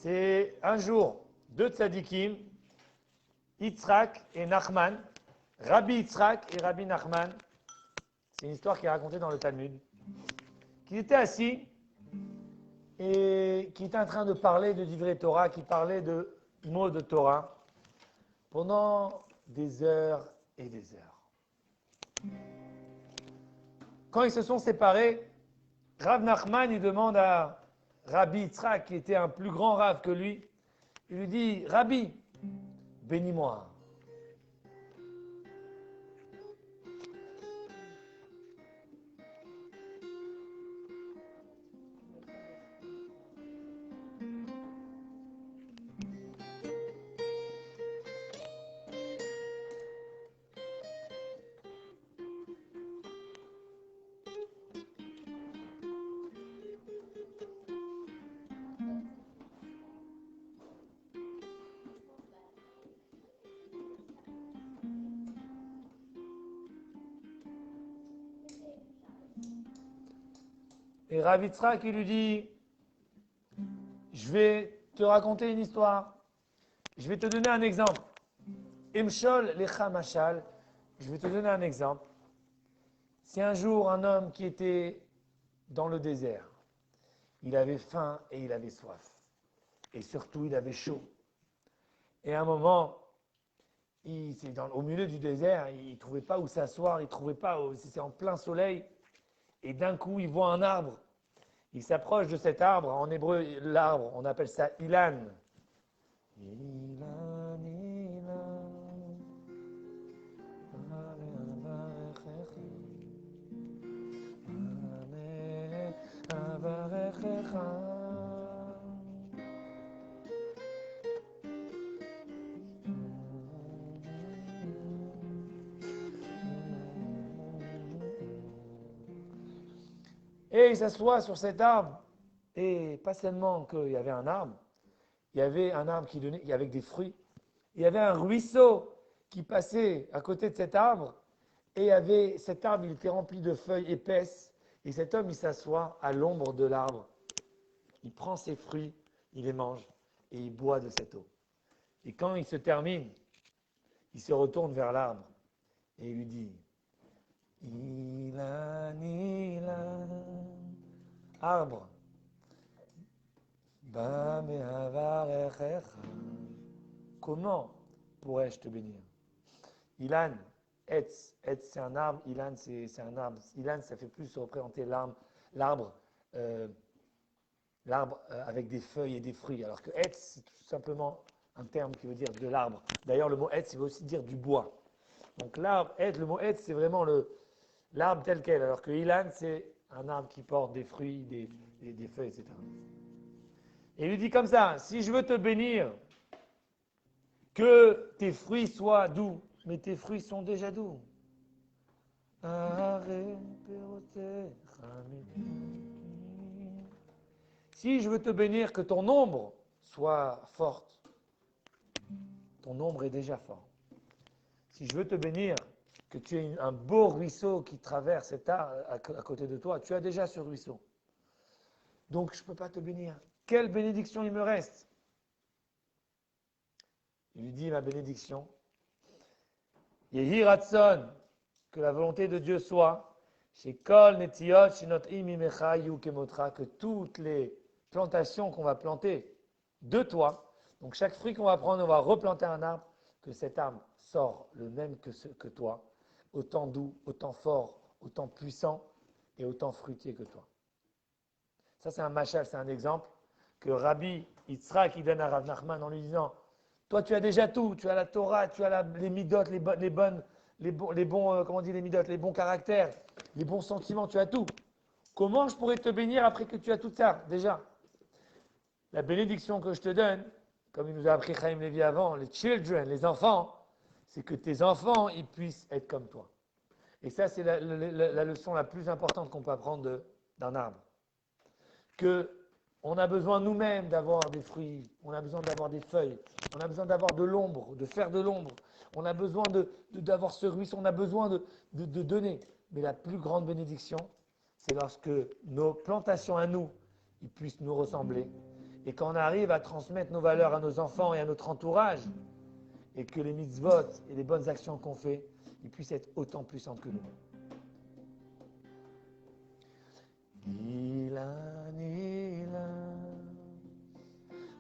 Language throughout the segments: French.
C'est un jour, deux tzadikim, Yitzhak et Nachman, Rabbi Yitzhak et Rabbi Nachman. C'est une histoire qui est racontée dans le Talmud. Qui étaient assis et qui étaient en train de parler de Divrei Torah, qui parlaient de mots de Torah pendant des heures et des heures. Quand ils se sont séparés, Rav Nachman il demande à Rabbi Yitzhak, qui était un plus grand Rav que lui, il lui dit, Rabbi, bénis-moi. Et Rav Yitzhak, il lui dit, je vais te raconter une histoire. Je vais te donner un exemple. Emshol lecha mashal. Je vais te donner un exemple. C'est un jour un homme qui était dans le désert. Il avait faim et il avait soif. Et surtout, il avait chaud. Et à un moment, au milieu du désert, il ne trouvait pas où s'asseoir, il ne trouvait pas, c'était en plein soleil. Et d'un coup, il voit un arbre. Il s'approche de cet arbre. En hébreu, l'arbre, on appelle ça Ilan. Ilan, Ilan. Et il s'assoit sur cet arbre. Et pas seulement qu'il y avait un arbre, il y avait un arbre qui donnait, avec des fruits. Il y avait un ruisseau qui passait à côté de cet arbre. Et cet arbre, il était rempli de feuilles épaisses. Et cet homme, il s'assoit à l'ombre de l'arbre. Il prend ses fruits, il les mange et il boit de cette eau. Et quand il se termine, il se retourne vers l'arbre et il lui dit Ilan, Ilan, arbre, ba me'avarechecha. Comment pourrais-je te bénir? Ilan, Etz, c'est un arbre, Ilan c'est un arbre. Ilan ça fait plus représenter l'arbre avec des feuilles et des fruits, alors que Etz c'est tout simplement un terme qui veut dire de l'arbre. D'ailleurs le mot Etz il veut aussi dire du bois. Donc l'arbre, le mot Etz c'est vraiment l'arbre tel quel, alors que Ilan c'est un arbre qui porte des fruits, des feuilles, etc. Et il lui dit comme ça, si je veux te bénir, que tes fruits soient doux, mais tes fruits sont déjà doux. Si je veux te bénir, que ton ombre soit forte, ton ombre est déjà fort. Si je veux te bénir, que tu aies un beau ruisseau qui traverse cet arbre à côté de toi, tu as déjà ce ruisseau. Donc je ne peux pas te bénir. Quelle bénédiction il me reste? Il lui dit ma bénédiction. Yehi Ratson, que la volonté de Dieu soit, chez Kol Netiot, chez notre Imimecha Yukemotra, que toutes les plantations qu'on va planter de toi, donc chaque fruit qu'on va prendre, on va replanter un arbre, que cet arbre sort le même que toi, autant doux, autant fort, autant puissant et autant fruitier que toi. Ça c'est un machal, c'est un exemple que Rabbi Yitzhak il donne à Rav Nachman en lui disant toi tu as déjà tout, tu as la Torah, tu as les midot, les bons caractères, les bons sentiments, tu as tout. Comment je pourrais te bénir après que tu as tout ça déjà? La bénédiction que je te donne, comme il nous a appris Chaim Levi avant, les children, les enfants, c'est que tes enfants ils puissent être comme toi. Et ça c'est la leçon la plus importante qu'on peut apprendre d'un arbre. Que on a besoin nous-mêmes d'avoir des fruits, on a besoin d'avoir des feuilles, on a besoin d'avoir de l'ombre, de faire de l'ombre, on a besoin d'avoir ce ruisseau, on a besoin de donner. Mais la plus grande bénédiction, c'est lorsque nos plantations à nous, ils puissent nous ressembler Et quand on arrive à transmettre nos valeurs à nos enfants et à notre entourage, et que les mitzvot et les bonnes actions qu'on fait, ils puissent être autant puissantes que nous. Ilan, Ilan,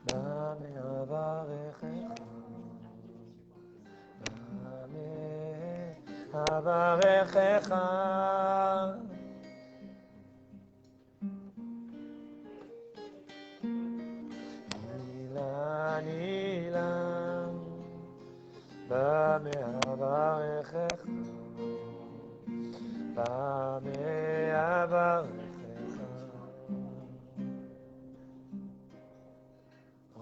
Bame Avarechecha, Bame Avarechecha. Ilan, Ilan, Bame Avarechecha, Bame Avarechecha.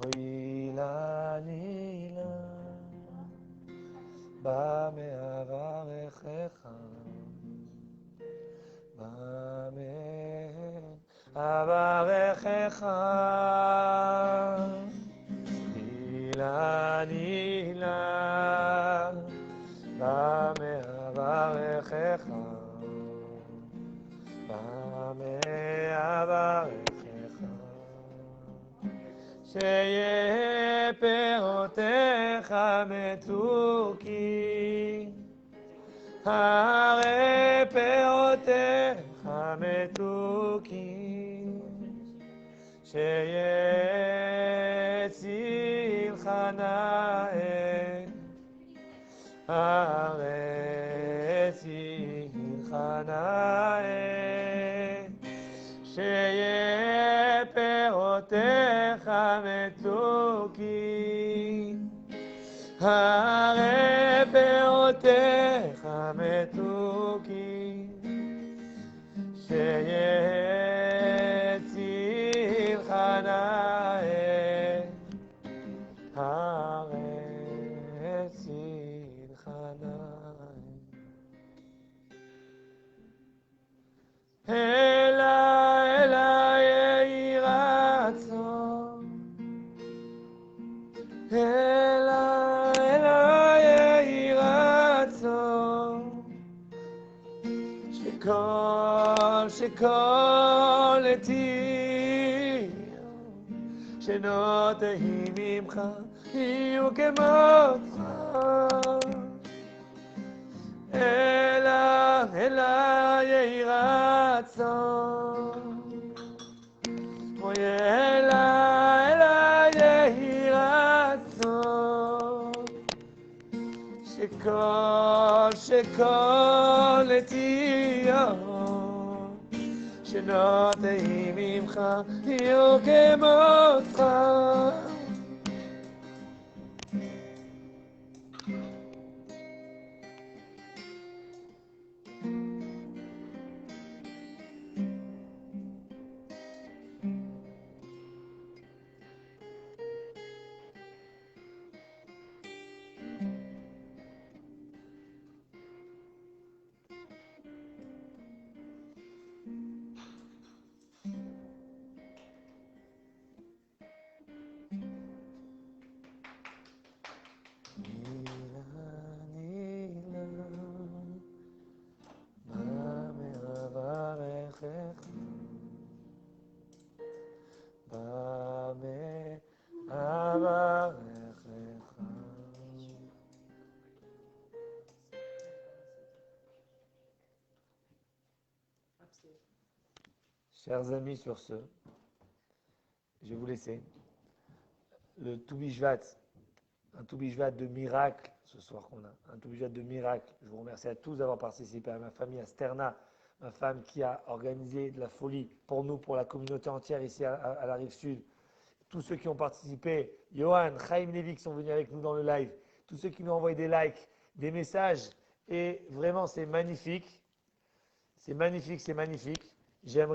Ilan, Ilan, Bame Avarechecha, Bame Avarechecha. Ilan, Ilan, Bame Avarechecha, Bame Avarechecha. שיהיה פירותיך מתוקים, הרי פירותיך מתוקים, שיהיה צילך נאה, הרי צילך נאה, שיהיה פירותיך מתוקים, הרי פירותיך מתוקים, שיהיה צילך נאה, הרי צילך נאה. אלה יהי רצון, אלה יהי רצון, שכל עתים שנותנים ממך יהיו כמותך. אלה יהי רצון, אוי אלה יהי רצון, שכל עתים שנותנים ממך יהיו כמותך. Chers amis, sur ce, je vais vous laisser. Le Toubishvat, un Toubishvat de miracle, ce soir qu'on a, un Toubishvat de miracle. Je vous remercie à tous d'avoir participé, à ma famille, à Sterna, ma femme qui a organisé de la folie pour nous, pour la communauté entière ici à la rive sud. Tous ceux qui ont participé, Johan, Chaim Lévi qui sont venus avec nous dans le live, tous ceux qui nous ont envoyé des likes, des messages, et vraiment c'est magnifique. C'est magnifique, c'est magnifique. J'aimerais